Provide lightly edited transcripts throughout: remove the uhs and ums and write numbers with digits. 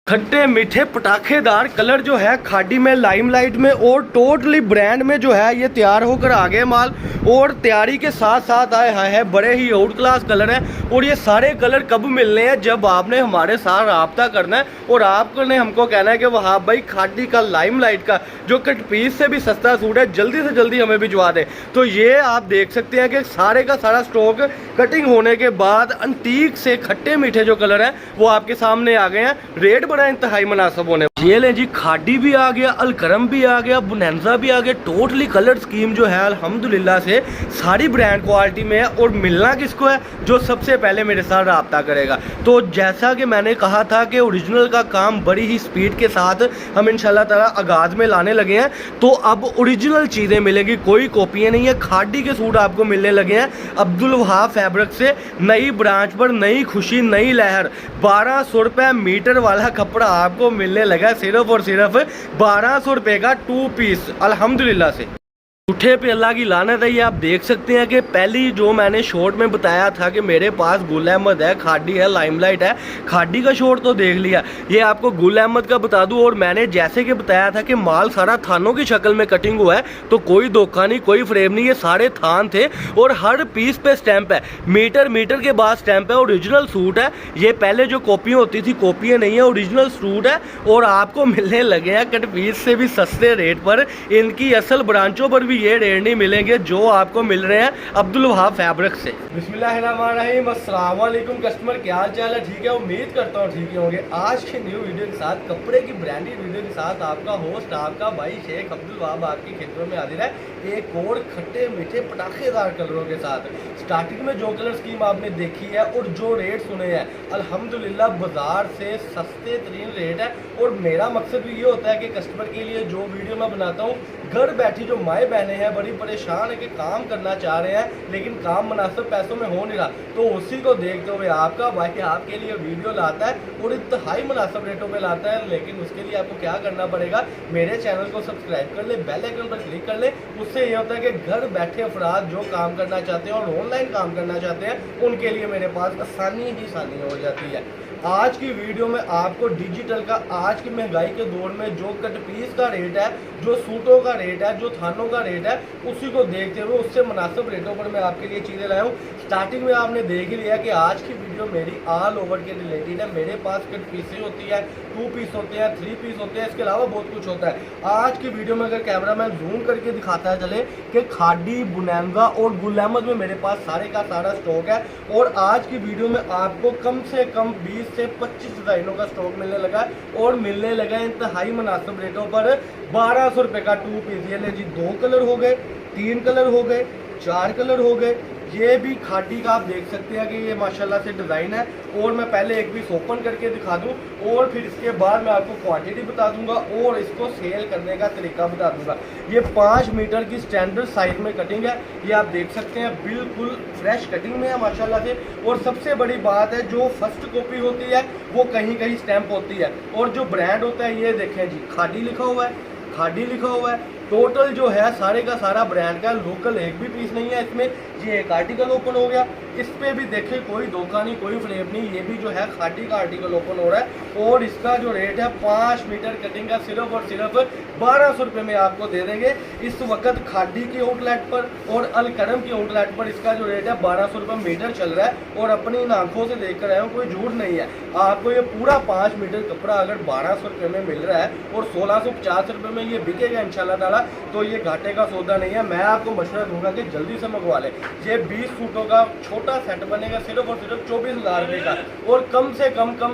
खट्टे मीठे पटाखेदार कलर जो है खाड़ी में, लाइमलाइट में और टोटली ब्रांड में जो है ये तैयार होकर आ गए माल। और तैयारी के साथ साथ आए है बड़े ही आउट क्लास कलर हैं। और ये सारे कलर कब मिलने हैं? जब आपने हमारे साथ रब्ता करना है और आपने हमको कहना है कि वहाँ भाई खाड़ी का लाइमलाइट का जो कट पीस से भी सस्ता सूट है जल्दी से जल्दी हमें भिजवा दें। तो ये आप देख सकते हैं कि सारे का सारा स्टॉक कटिंग होने के बाद अंटीक से खट्टे मीठे जो कलर हैं वो आपके सामने आ गए हैं। रेट बड़ा इंतहाई मुनासिब होने। ये लें जी, खाड़ी भी आ गया, अलकरम भी आ गया, बुनैंजा भी आ गया। टोटली कलर स्कीम जो है अल्हम्दुलिल्लाह से सारी ब्रांड क्वालिटी में है। और मिलना किसको है? जो सबसे पहले मेरे साथ रब्ता करेगा। तो जैसा कि मैंने कहा था कि ओरिजिनल का काम बड़ी ही स्पीड के साथ हम इंशाल्लाह ताला आगाज में लाने लगे हैं। तो अब ओरिजिनल चीज़ें मिलेंगी, कोई कॉपियाँ नहीं है। खाड़ी के सूट आपको मिलने लगे हैं अब्दुल वहाब फैब्रिक से। नई ब्रांच पर नई खुशी, नई लहर। 1200 रुपये मीटर वाला कपड़ा आपको मिलने लगा सिर्फ और सिर्फ 1200 रुपये का 2 पीस अल्हम्दुलिल्लाह से। उठे पे अल्लाह की लानत है। ये आप देख सकते हैं कि पहली जो मैंने शॉर्ट में बताया था कि मेरे पास गुल अहमद है, खाड़ी है, लाइमलाइट है। खाड़ी का शॉर्ट तो देख लिया, ये आपको गुल अहमद का बता दूं। और मैंने जैसे कि बताया था कि माल सारा थानों की शक्ल में कटिंग हुआ है, तो कोई धोखा नहीं, कोई फ्रेम नहीं, ये सारे थान थे। और हर पीस पे स्टैंप है, मीटर मीटर के बाद स्टैंप है। ओरिजिनल सूट है ये, पहले जो कॉपियाँ होती थी कॉपियाँ नहीं है, ओरिजिनल सूट है। और आपको मिलने लगे हैं कट पीस से भी सस्ते रेट पर। इनकी असल ब्रांचों पर भी ये रेट नहीं मिलेंगे जो आपको मिल रहे हैं अब्दुल वहाब फैब्रिक से। बिस्मिल्लाहिर्रहमानिर्रहीम, अस्सलाम वालेकुम कस्टमर, क्या हाल चाल है? ठीक है, उम्मीद करता हूँ ठीक होंगे। आज के न्यू वीडियो के साथ, कपड़े की ब्रांडेड वीडियो के साथ आपका होस्ट, आपका भाई शेख अब्दुल वहाब आपके खेतों में हाजिर है एक और खट्टे मीठे पटाखेदार कलरों के साथ। स्टार्टिंग में जो कलर स्कीम आपने देखी है और जो रेट सुने हैं अल्हम्दुलिल्लाह बाजार से सस्ते तरीन रेट है। और मेरा मकसद भी ये होता है कि कस्टमर के लिए जो वीडियो मैं बनाता हूँ, घर बैठी जो माएँ बहनें हैं बड़ी परेशान है कि काम करना चाह रहे हैं लेकिन काम मुनासिब पैसों में हो नहीं रहा, तो उसी को देखते हुए आपका भाई आपके लिए वीडियो लाता है और इंतहाई मुनासिब रेटों पे लाता है। लेकिन उसके लिए आपको क्या करना पड़ेगा? मेरे चैनल को सब्सक्राइब कर ले, बेल आइकन पर क्लिक कर ले। उससे ये होता है कि घर बैठे अफराद जो काम करना चाहते हैं और ऑनलाइन काम करना चाहते हैं उनके लिए मेरे पास आसानी ही आसानी हो जाती है। आज की वीडियो में आपको डिजिटल का, आज की महंगाई के दौर में जो कट पीस का रेट है, जो सूटों का रेट है, जो थानों का रेट है, उसी को देखते हुए उससे मुनासिब रेटों पर मैं आपके लिए चीज़ें लाया हूँ। स्टार्टिंग में आपने देख ही लिया कि आज की वीडियो मेरी ऑल ओवर के रिलेटेड है। मेरे पास कट पीसें होती है, 2 पीस होते हैं, 3 पीस होते हैं, इसके अलावा बहुत कुछ होता है। आज की वीडियो में अगर कैमरा मैन जूम करके दिखाता है चले कि खाड़ी, बुनैंजा और गुल अहमद में मेरे पास सारे का सारा स्टॉक है। और आज की वीडियो में आपको कम से कम 20 से 25 डिजाइनों का स्टॉक मिलने लगा है और मिलने लगा है इंतहाई मुनासिब रेटों पर 1200 रुपये का 2 पीस। ये ले जी, 2 कलर हो गए, 3 कलर हो गए, 4 कलर हो गए। ये भी खाड़ी का आप देख सकते हैं कि ये माशाल्लाह से डिज़ाइन है। और मैं पहले एक पीस ओपन करके दिखा दूं और फिर इसके बाद मैं आपको क्वांटिटी बता दूंगा और इसको सेल करने का तरीका बता दूंगा। ये 5 मीटर की स्टैंडर्ड साइज में कटिंग है, ये आप देख सकते हैं, बिल्कुल फ्रेश कटिंग में है माशाल्लाह से। और सबसे बड़ी बात है, जो फर्स्ट कॉपी होती है वो कहीं कहीं स्टैंप होती है और जो ब्रांड होता है ये देखें जी, खाड़ी लिखा हुआ है, खाड़ी लिखा हुआ है। टोटल जो है सारे का सारा ब्रांड का, लोकल एक भी पीस नहीं है इसमें। ये एक आर्टिकल ओपन हो गया, इस पे भी देखें कोई धोखा नहीं, कोई फ्रेम नहीं, ये भी जो है खाड़ी का आर्टिकल ओपन हो रहा है। और इसका जो रेट है 5 मीटर कटिंग का सिर्फ और सिर्फ 1200 रुपये में आपको दे देंगे इस वक्त। खाड़ी की आउटलेट पर और अलकरम की आउटलेट पर इसका जो रेट है 1200 रुपये मीटर चल रहा है। और अपनी इन आंखों से देख कर आए हूँ, कोई झूठ नहीं है। आपको ये पूरा 5 मीटर कपड़ा अगर 1200 रुपये में मिल रहा है और 1650 रुपये में ये बिकेगा इंशाल्लाह ताला, तो ये घाटे का सौदा नहीं है। मैं आपको मशवरा दूंगा कि जल्दी से मंगवा ले। ये 20 सूटों का छोटा सेट बनेगा सिर्फ और सिर्फ 24,000 रुपये का। और कम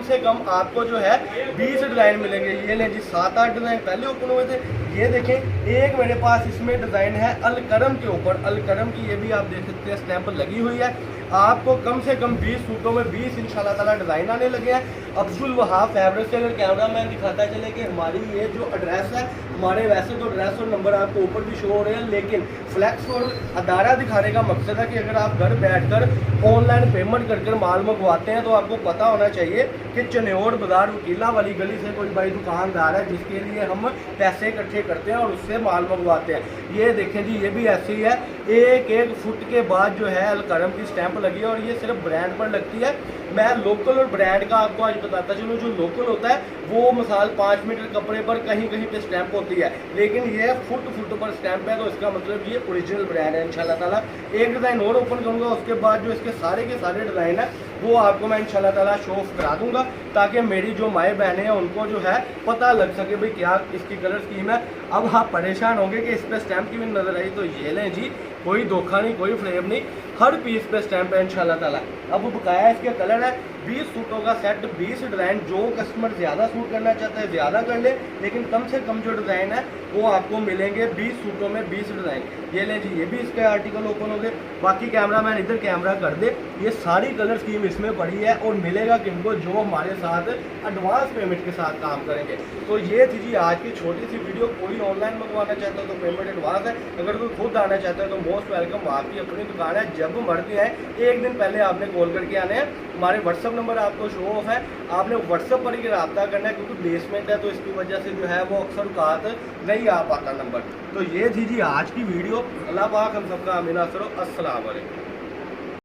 से कम आपको जो है 20 डिज़ाइन मिलेंगे। ये लें जी, 7-8 डिज़ाइन पहले ओपन हुए थे। ये देखें, एक मेरे पास इसमें डिज़ाइन है अलकरम के ऊपर, अलकरम की, ये भी आप देख सकते हैं स्टैंप लगी हुई है। आपको कम से कम 20 सूटों में 20 इंशाल्लाह ताला डिज़ाइन आने लगे हैं। अब्दुल वहाब फैब्रिक से अगर कैमरा मैन दिखाता चले कि हमारी ये जो एड्रेस है, हमारे वैसे तो एड्रेस और नंबर आपको ऊपर भी शो हो रहे हैं, लेकिन फ्लैक्स और अदारा दिखाने का मकसद है कि अगर आप घर बैठकर ऑनलाइन पेमेंट कर माल मंगवाते हैं तो आपको पता होना चाहिए कि चन्योड़ बाजार वकीला वाली गली से कोई भाई दुकानदार है जिसके लिए हम पैसे इकट्ठे करते हैं और उससे माल मंगवाते हैं। ये देखें जी, ये भी ऐसे ही है, एक एक फुट के बाद जो है अलकरम की स्टैंप लगी है और ये सिर्फ ब्रांड पर लगती है। मैं लोकल और ब्रांड का आपको आज बताता चलूँ। जो लोकल होता है वो मिसाल 5 मीटर कपड़े पर कहीं कहीं पे स्टैंप होती है, लेकिन ये फुट पर स्टैंप है, तो इसका मतलब ये ओरिजिनल ब्रांड है। इंशाल्लाह ताला एक डिज़ाइन और ओपन करूँगा, उसके बाद जो इसके सारे के सारे डिज़ाइन है वो आपको मैं इंशाल्लाह ताला शो ऑफ करा दूंगा, ताकि मेरी जो माए बहनें हैं उनको जो है पता लग सके भाई क्या इसकी कलर स्कीम है। अब आप परेशान होंगे कि इस पर स्टैंप की भी नज़र आई, तो ये लें जी, कोई धोखा नहीं, कोई फ्रेम नहीं, हर पीस पे स्टैंप है इंशाल्लाह ताला। अब बकाया इसके कलर है 20 सूटों का सेट, 20 डिज़ाइन। जो कस्टमर ज़्यादा सूट करना चाहता है ज़्यादा कर ले, लेकिन कम से कम जो डिज़ाइन है वो आपको मिलेंगे 20 सूटों में 20 डिज़ाइन। ये लें जी, ये भी इसके आर्टिकल ओपन हो गए। बाकी कैमरा मैन इधर कैमरा कर दे, ये सारी कलर स्कीम इसमें पड़ी है और मिलेगा किनको, जो हमारे साथ एडवांस पेमेंट के साथ काम करेंगे। तो ये थी जी आज की छोटी सी वीडियो। कोई ऑनलाइन मंगवाना चाहता है तो पेमेंट एडवांस है, अगर कोई खुद आना चाहता है तो मोस्ट वेलकम। आपकी अपनी दुकान है, जब मर्जी आए, एक दिन पहले आपने कॉल करके आने हैं। हमारे व्हाट्सअप नंबर आपको शो ऑफ है, आपने व्हाट्सअप पर ही रब्ता करना है, क्योंकि बेसमेंट है तो इसकी वजह से जो है वो अक्सर बात नहीं आ पाता नंबर। तो ये थी जी आज की वीडियो। अल्लाह पाक हम सबका अमीन असरो। अस्सलाम वालेकुम।